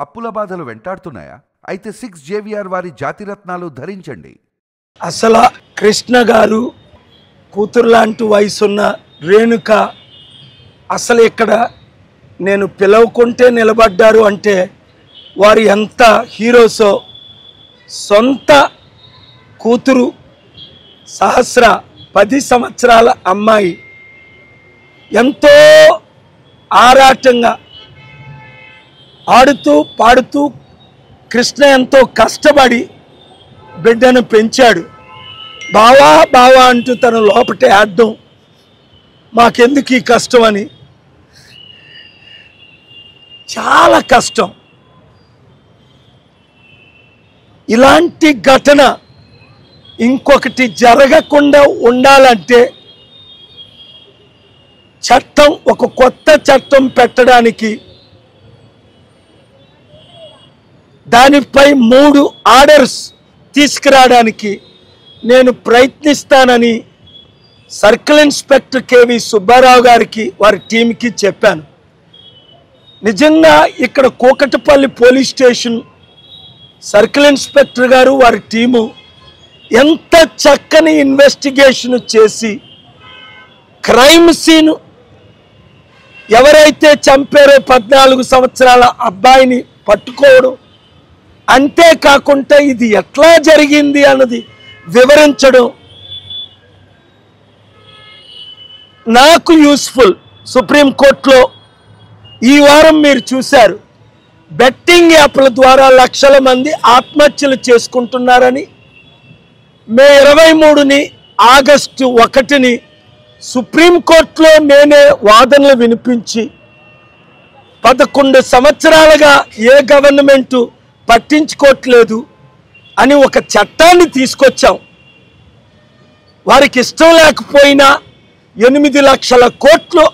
అప్పుల బాధలు వెంటాడుతున్నాయా? అయితే 6 JVR వారి జాతిరత్నాలు ధరించండి. అసలు కృష్ణ గారు కూతురు లాంటి వయసున్న రేణుక అసలు ఇక్కడ నేను పిలవకుంటే నిలబడ్డారు అంటే వారు ఎంత హీరోసో. సొంత కూతురు సహస్ర 10 సంవత్సరాల అమ్మాయి ఎంతో ఆరాటంగా ఆడుతూ పాడుతూ కృష్ణ ఎంతో కష్టపడి బిడ్డను పెంచాడు. బావా బావా అంటూ తన లోపటే ఆడడం, మాకెందుకు ఈ కష్టం అని. చాలా కష్టం. ఇలాంటి ఘటన ఇంకొకటి జరగకుండా ఉండాలంటే చట్టం, ఒక కొత్త చట్టం పెట్టడానికి, దానిపై 3 ఆర్డర్స్ తీసుకురావడానికి నేను ప్రయత్నిస్తానని సర్కిల్ ఇన్స్పెక్టర్ కేవి సుబ్బారావు గారికి వారి టీంకి చెప్పాను. నిజంగా ఇక్కడ Kukatpally police station circle inspector గారు వారి టీము ఎంత చక్కని ఇన్వెస్టిగేషన్ చేసి క్రైమ్ సీన్ ఎవరైతే చంపారో 14 సంవత్సరాల అబ్బాయిని పట్టుకోవడం, అంతేకాకుండా ఇది ఎట్లా జరిగింది అన్నది వివరించడం నాకు యూస్ఫుల్. సుప్రీంకోర్టులో ఈ వారం మీరు చూశారు, బెట్టింగ్ యాప్ల ద్వారా లక్షల మంది ఆత్మహత్యలు చేసుకుంటున్నారని మే 23ని ఆగస్టు 1ని సుప్రీంకోర్టులో నేనే వాదనలు వినిపించి 11 సంవత్సరాలుగా ఏ గవర్నమెంటు పట్టించుకోవట్లేదు అని ఒక చట్టాన్ని తీసుకొచ్చాం. వారికి ఇష్టం లేకపోయినా 8 లక్షల కోట్లు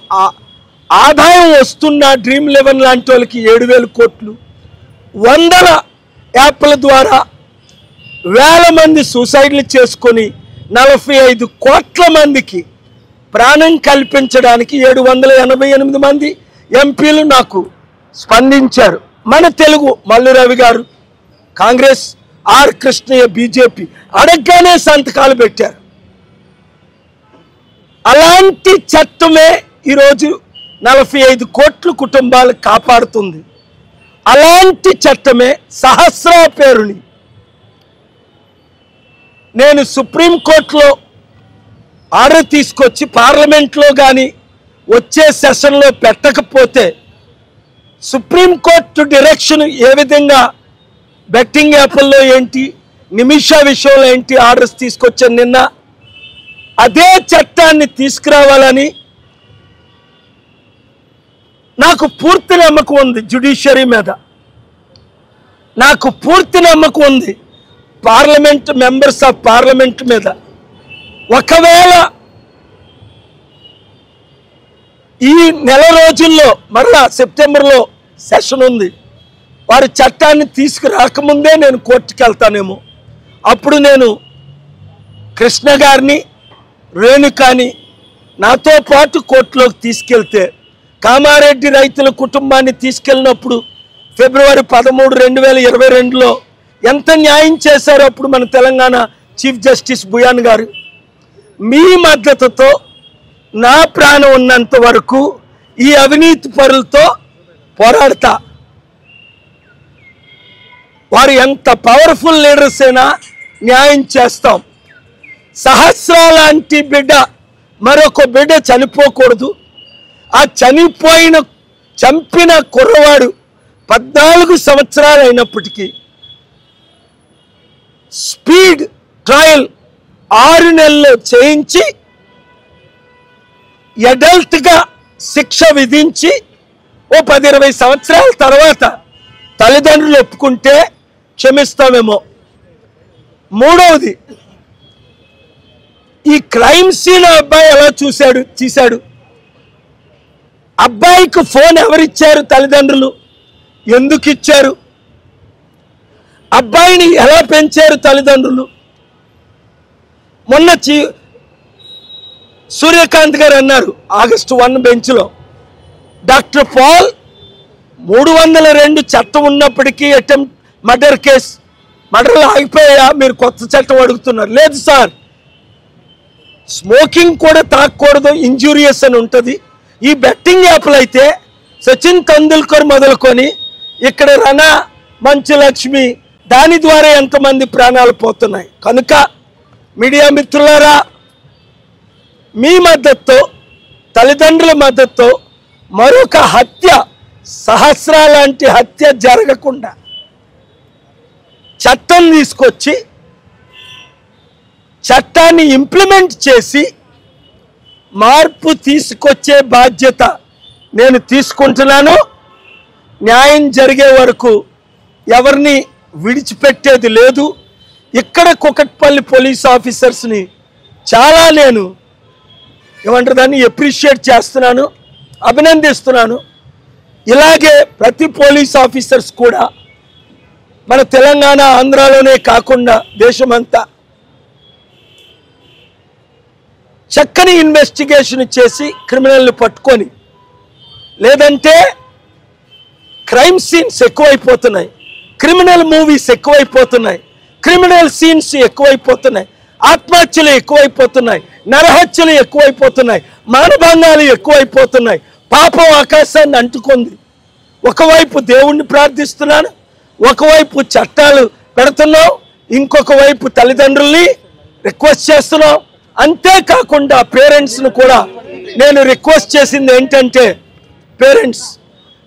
ఆదాయం వస్తున్న డ్రీమ్11 లాంటి వాళ్ళకి 7,000 కోట్లు, 100 యాప్ల ద్వారా వేల మంది సూసైడ్లు చేసుకొని 45 కోట్ల మందికి ప్రాణం కల్పించడానికి 788 మంది ఎంపీలు నాకు స్పందించారు. మన తెలుగు మల్లు రవి గారు కాంగ్రెస్, ఆర్ కృష్ణయ్య బీజేపీ అడగగానే సంతకాలు పెట్టారు. అలాంటి చట్టమే ఈరోజు 45 కోట్ల కుటుంబాలు కాపాడుతుంది. అలాంటి చట్టమే సహస్ర పేరుని నేను సుప్రీంకోర్టులో ఆర్డర్ తీసుకొచ్చి పార్లమెంట్లో కానీ వచ్చే సెషన్లో పెట్టకపోతే సుప్రీంకోర్టు డైరెక్షన్ ఏ విధంగా బెట్టింగ్ యాప్ల్లో ఏంటి, నిమిషా విషయంలో ఏంటి ఆర్డర్స్ తీసుకొచ్చాను నిన్న, అదే చట్టాన్ని తీసుకురావాలని నాకు పూర్తి నమ్మకం ఉంది. జ్యుడిషియరీ మీద నాకు పూర్తి నమ్మకం ఉంది. పార్లమెంట్ మెంబర్స్ ఆఫ్ పార్లమెంట్ మీద ఒకవేళ ఈ నెల రోజుల్లో మరలా సెప్టెంబర్లో సెషన్ ఉంది, వారి చట్టాన్ని తీసుకురాకముందే నేను కోర్టుకి వెళ్తానేమో. అప్పుడు నేను కృష్ణ గారిని, రేణుకాని నాతో పాటు కోర్టులోకి తీసుకెళ్తే, కామారెడ్డి రైతుల కుటుంబాన్ని తీసుకెళ్ళినప్పుడు ఫిబ్రవరి 13, 2022లో ఎంత న్యాయం చేశారో అప్పుడు మన తెలంగాణ చీఫ్ జస్టిస్ బుయాన్ గారు. మీ మద్దతుతో నా ప్రాణం ఉన్నంత వరకు ఈ అవినీతి పరులతో పోరాడతా. వారు ఎంత పవర్ఫుల్ లీడర్స్ అయినా న్యాయం చేస్తాం. సహస్ర లాంటి బిడ్డ, మరొక బిడ్డ చనిపోకూడదు. ఆ చంపిన కుర్రవాడు 14 సంవత్సరాలు అయినప్పటికీ స్పీడ్ ట్రయల్ 6 నెలల్లో చేయించి అడల్ట్గా శిక్ష విధించి ఓ 10-20 సంవత్సరాల తర్వాత తల్లిదండ్రులు ఒప్పుకుంటే క్షమిస్తామేమో. మూడవది, ఈ క్రైమ్ సీన్ అబ్బాయి ఎలా తీశాడు. అబ్బాయికి ఫోన్ ఎవరిచ్చారు? తల్లిదండ్రులు. ఎందుకు ఇచ్చారు? అబ్బాయిని ఎలా పెంచారు తల్లిదండ్రులు? మొన్న సూర్యకాంత్ గారు అన్నారు ఆగస్టు 1 బెంచ్లో, డాక్టర్ పాల్ 302 చట్టం ఉన్నప్పటికీ అటెంప్ట్ మర్డర్ కేసు, మర్డర్లు ఆగిపోయా, మీరు కొత్త చట్టం అడుగుతున్నారు. లేదు సార్, స్మోకింగ్ కూడా తాగకూడదు, ఇంజూరియస్ అని ఉంటుంది. ఈ బెట్టింగ్ యాప్లు అయితే సచిన్ తెందుల్కర్ మొదలుకొని ఇక్కడ రనా, మంచు లక్ష్మి, దాని ద్వారా ఎంతమంది ప్రాణాలు పోతున్నాయి. కనుక మీడియా మిత్రులారా, మీ మద్దతుతో, తల్లిదండ్రుల మద్దతుతో మరొక హత్య, సహస్ర లాంటి హత్య జరగకుండా చట్టం తీసుకొచ్చి చట్టాన్ని ఇంప్లిమెంట్ చేసి మార్పు తీసుకొచ్చే బాధ్యత నేను తీసుకుంటున్నాను. న్యాయం జరిగే వరకు ఎవరిని విడిచిపెట్టేది లేదు. ఇక్కడ కుకట్పల్లి పోలీస్ ఆఫీసర్స్ని చాలా నేను ఏమంటారు దాన్ని అప్రిషియేట్ చేస్తున్నాను, అభినందిస్తున్నాను. ఇలాగే ప్రతి పోలీస్ ఆఫీసర్స్ కూడా మన తెలంగాణ, ఆంధ్రాలోనే కాకుండా దేశమంతా చక్కని ఇన్వెస్టిగేషన్ చేసి క్రిమినల్ని పట్టుకొని, లేదంటే క్రైమ్ సీన్స్ ఎక్కువైపోతున్నాయి, క్రిమినల్ మూవీస్ ఎక్కువైపోతున్నాయి, క్రిమినల్ సీన్స్ ఎక్కువైపోతున్నాయి, ఆత్మహత్యలు ఎక్కువైపోతున్నాయి, నరహత్యలు ఎక్కువైపోతున్నాయి, మానభంగాలు ఎక్కువైపోతున్నాయి. పాపం ఆకాశాన్ని అంటుకుంది. ఒకవైపు దేవుణ్ణి ప్రార్థిస్తున్నాను, ఒకవైపు చట్టాలు పెడుతున్నాం, ఇంకొక వైపు తల్లిదండ్రుల్ని రిక్వెస్ట్ చేస్తున్నాం. అంతేకాకుండా పేరెంట్స్ను కూడా నేను రిక్వెస్ట్ చేసింది ఏంటంటే, పేరెంట్స్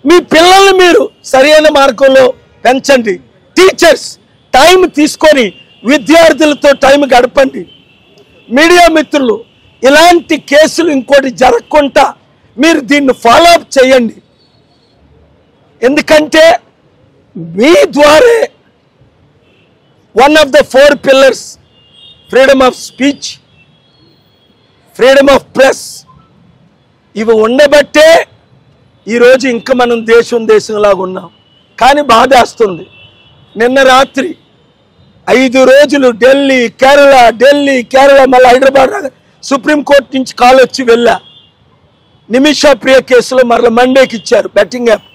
మీ పిల్లల్ని మీరు సరైన మార్గంలో పెంచండి. టీచర్స్ టైం తీసుకొని విద్యార్థులతో టైం గడపండి. మీడియా మిత్రులు ఇలాంటి కేసులు ఇంకోటి జరగకుండా మీరు దీన్ని ఫాలో అప్ చేయండి. ఎందుకంటే మీ ద్వారే one of the 4 pillars, freedom of speech, freedom of press, ఇవి ఉండబట్టే ఈరోజు ఇంకా మనం దేశంలాగా ఉన్నాం. కానీ బాధేస్తుంది. నిన్న రాత్రి 5 రోజులు ఢిల్లీ కేరళ మళ్ళీ హైదరాబాద్ సుప్రీంకోర్టు నుంచి కాల్ వచ్చి వెళ్ళా. నిమిషా ప్రియ కేసులో మరల మండేకి ఇచ్చారు బెట్టింగ్ యాప్.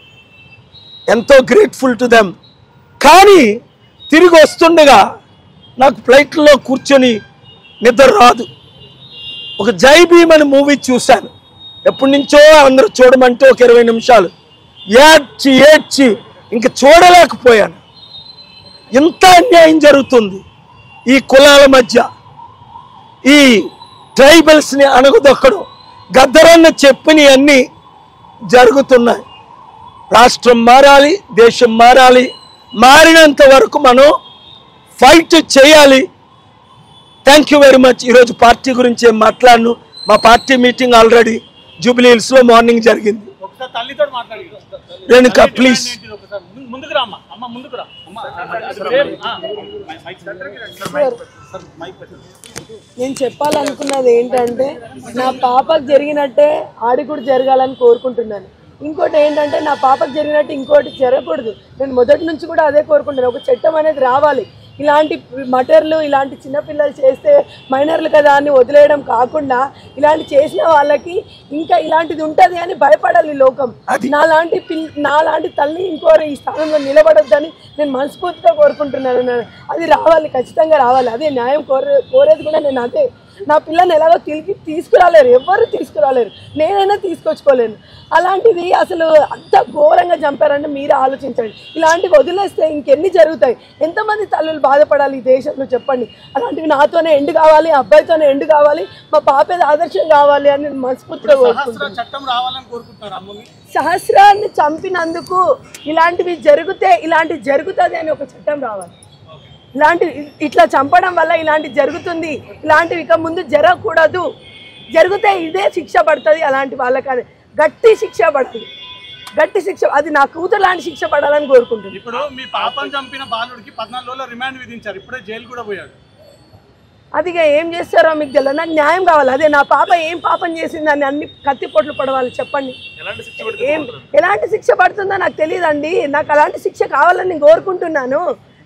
ఎంతో గ్రేట్ఫుల్ టు దెమ్. కానీ తిరిగి వస్తుండగా నాకు ఫ్లైట్లో కూర్చొని నిద్ర రాదు. ఒక జై భీమ్ అని మూవీ చూశాను. ఎప్పటి నుంచో అందరూ చూడమంటే ఒక 20 నిమిషాలు ఏడ్చి ఇంక చూడలేకపోయాను. ఇంత అన్యాయం జరుగుతుంది ఈ కులాల మధ్య, ఈ ట్రైబల్స్ని అణగదొక్కడం, గద్దరన్న చెప్పినవన్నీ జరుగుతున్నాయి. రాష్ట్రం మారాలి, దేశం మారాలి. మారినంత వరకు మనం ఫైట్ చేయాలి. Thank you very much. ఈరోజు పార్టీ గురించి ఏం మాట్లాడను. మా పార్టీ మీటింగ్ ఆల్రెడీ జూబ్లీ హిల్స్లో మార్నింగ్ జరిగింది. రేణుక ప్లీజ్. నేను చెప్పాలనుకున్నది ఏంటంటే, నా పాపకు జరిగినట్టే ఆడి కూడా జరగాలని కోరుకుంటున్నాను. ఇంకోటి ఏంటంటే, నా పాపకు జరిగినట్టు ఇంకోటి జరగకూడదు. నేను మొదటి నుంచి కూడా అదే కోరుకుంటున్నాను. ఒక చట్టం అనేది రావాలి. ఇలాంటి మటర్లు, ఇలాంటి చిన్నపిల్లలు చేస్తే మైనర్లు కదా అని వదిలేయడం కాకుండా, ఇలాంటి చేసిన వాళ్ళకి ఇంకా ఇలాంటిది ఉంటుంది అని భయపడాలి లోకం. నాలాంటి తల్లి ఇంకోరు ఈ స్థానంలో నిలబడొద్దని నేను మనస్ఫూర్తిగా కోరుకుంటున్నాను. అది రావాలి, ఖచ్చితంగా రావాలి. అదే న్యాయం కోరేది కూడా నేను అదే. నా పిల్లని ఎలాగో తీసుకురాలేరు, ఎవ్వరు తీసుకురాలేరు, నేనైనా తీసుకొచ్చుకోలేను. అలాంటిది అసలు అంత ఘోరంగా చంపారంటే మీరే ఆలోచించండి. ఇలాంటివి వదిలేస్తే ఇంకెన్ని జరుగుతాయి? ఎంతమంది తల్లులు బాధపడాలి ఈ దేశంలో చెప్పండి. అలాంటివి నాతోనే ఎండు కావాలి, అబ్బాయితోనే ఎండు కావాలి, మా పాపేది ఆదర్శం కావాలి అని నేను మనస్ఫూర్తిగా కోరుకుంటున్నాను. సహస్రాన్ని చంపినందుకు ఇలాంటివి జరుగుతుంది అని ఒక చట్టం రావాలి. ఇట్లా చంపడం వల్ల ఇలాంటి జరుగుతుంది, ఇలాంటివి ఇక ముందు జరగకూడదు. జరిగితే ఇదే శిక్ష పడుతుంది. అలాంటి వాళ్ళకి గట్టి శిక్ష పడుతుంది, గట్టి శిక్ష. అది నా కూతురు లాంటి శిక్ష పడాలని కోరుకుంటుంది. ఇప్పుడు మీ పాపను చంపిన బాలుడికి 14 రోజుల రిమాండ్ విధించారు, ఇప్పుడే జైలు కూడా పోయాడు. అదిగా ఏం చేస్తారో మీకు తెలియదు. నాకు న్యాయం కావాలి. అదే నా పాప ఏం పాపం చేసిందని అన్ని కత్తిపోట్లు పడవాలి చెప్పండి. ఎలాంటి శిక్ష పడుతుందో నాకు తెలియదండి. నాకు అలాంటి శిక్ష కావాలని నేను కోరుకుంటున్నాను.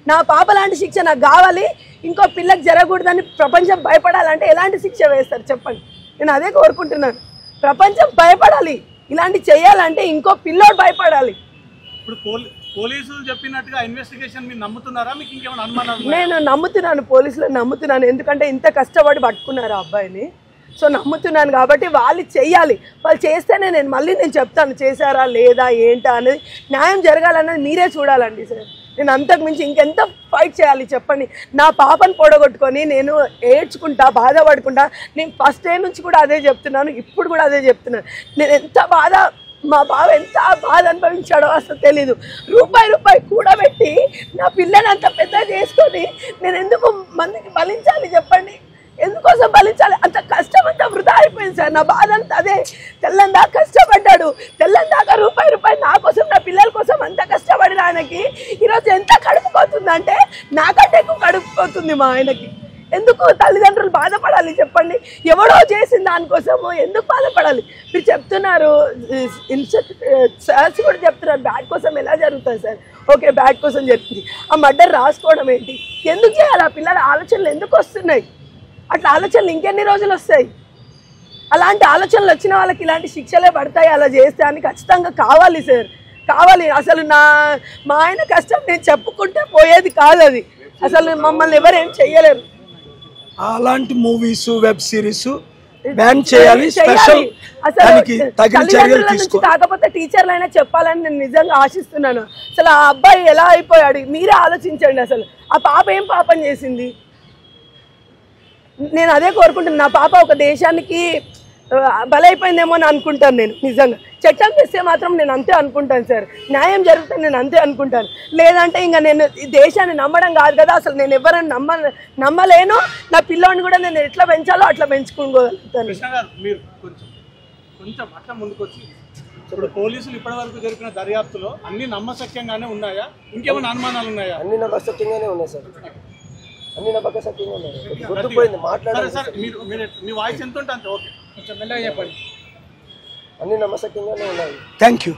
నా పాప లాంటి శిక్ష నాకు కావాలి. ఇంకో పిల్లకి జరగకూడదని ప్రపంచం భయపడాలంటే ఎలాంటి శిక్ష వేస్తారు చెప్పండి. నేను అదే కోరుకుంటున్నాను. ప్రపంచం భయపడాలి. ఇలాంటి చేయాలంటే ఇంకో పిల్లోడు భయపడాలి. ఇప్పుడు పోలీసులు చెప్పినట్టుగా ఇన్వెస్టిగేషన్ మీరు నమ్ముతున్నారా? మీకు ఇంకేమైనా అనుమానాలు? నేను నమ్ముతున్నాను, పోలీసులను నమ్ముతున్నాను. ఎందుకంటే ఇంత కష్టపడి పట్టుకున్నారు ఆ అబ్బాయిని. సో నమ్ముతున్నాను కాబట్టి వాళ్ళు చెయ్యాలి. వాళ్ళు చేస్తేనే నేను చెప్తాను చేశారా లేదా ఏంటా అనేది. న్యాయం జరగాలన్నది మీరే చూడాలండి సార్. నేను అంతకు మించి ఇంకెంత ఫైట్ చేయాలి చెప్పండి. నా పాపను పొడగొట్టుకొని నేను ఏడ్చుకుంటా, బాధపడుకుంటా. నేను ఫస్ట్ డే నుంచి కూడా అదే చెప్తున్నాను, ఇప్పుడు కూడా అదే చెప్తున్నాను. నేను ఎంత బాధ, మా బావ ఎంత బాధ అనుభవించాడో అసలు తెలీదు. రూపాయి కూడబెట్టి నా పిల్లని అంత పెద్ద చేసుకొని నేను ఎందుకు మందికి బలించాలి చెప్పండి? ఎందుకోసం బలించాలి? అంత కష్టం అంతా వృధా అయిపోయింది సార్. నా బాధ అంతా అదే. తెల్లని దాకా కష్టపడ్డాడు, తెల్లని దాకా రూపాయి నా కోసం, నా పిల్లల కోసం అంత కష్టపడిన ఆయనకి ఈరోజు ఎంత కడుపుపోతుందంటే నాకంటే ఎక్కువ కడుపుపోతుంది మా ఆయనకి. ఎందుకు తల్లిదండ్రులు బాధపడాలి చెప్పండి? ఎవడో చేసిన దానికోసము ఎందుకు బాధపడాలి? మీరు చెప్తున్నారు, సార్స్ కూడా చెప్తున్నారు బ్యాట్ కోసం ఎలా జరుగుతుంది సార్. ఓకే, బ్యాట్ కోసం జరుగుతుంది. ఆ మర్డర్ రాసుకోవడం ఏంటి? ఎందుకు చేయాలి? ఆ పిల్లల ఆలోచనలు ఎందుకు వస్తున్నాయి? అట్లా ఆలోచనలు ఇంకెన్ని రోజులు వస్తాయి? అలాంటి ఆలోచనలు వచ్చిన వాళ్ళకి ఇలాంటి శిక్షలే పడతాయి అలా చేస్తే అని ఖచ్చితంగా కావాలి సార్, కావాలి. అసలు మా ఆయన కష్టం నేను చెప్పుకుంటే పోయేది కాదు అది. అసలు మమ్మల్ని ఎవరేం చెయ్యలేరు. అలాంటి మూవీస్, వెబ్ సిరీస్ బ్యాన్ చేయాలి. స్పెషల్ తగిన చర్యలు తీసుకోవాలి. కాకపోతే టీచర్లు అయినా చెప్పాలని నేను నిజంగా ఆశిస్తున్నాను. అసలు ఆ అబ్బాయి ఎలా అయిపోయాడు మీరే ఆలోచించండి. అసలు ఆ పాప ఏం పాపం చేసింది? నేను అదే కోరుకుంటున్నాను. నా పాప ఒక దేశానికి బలైపోయిందేమో అని అనుకుంటాను నేను. నిజంగా చట్టం చేస్తే మాత్రం నేను అంతే అనుకుంటాను సార్. న్యాయం జరుగుతుంది నేను అంతే అనుకుంటాను. లేదంటే ఇంకా నేను ఈ దేశాన్ని నమ్మడం కాదు కదా, అసలు నేను ఎవరైనా నమ్మలేను. నా పిల్లోని కూడా నేను ఎట్లా పెంచాలో అట్లా పెంచుకోగలుగుతాను. కృష్ణ గారు, మీరు కొంచెం అట్లా ముందుకొచ్చి, ఇప్పుడు పోలీసులు ఇప్పటివరకు జరిపిన దర్యాప్తులో అన్ని నమ్మశక్యంగానే ఉన్నాయా? ఇంకేమైనా అనుమానాలు ఉన్నాయా? అన్ని నమ్మశక్యంగానే ఉన్నాయి సార్. అన్ని నమ్మకసక్యంగా ఉన్నాయి. గుర్తుపోయింది మాట్లాడాలి సార్. మీ వాయిస్ ఎంత ఉంటే అంతే. ఓకే, కొంచెం మెల్లగా చెప్పండి. అన్ని నమ్మశక్యంగానే ఉన్నాయి. Thank you.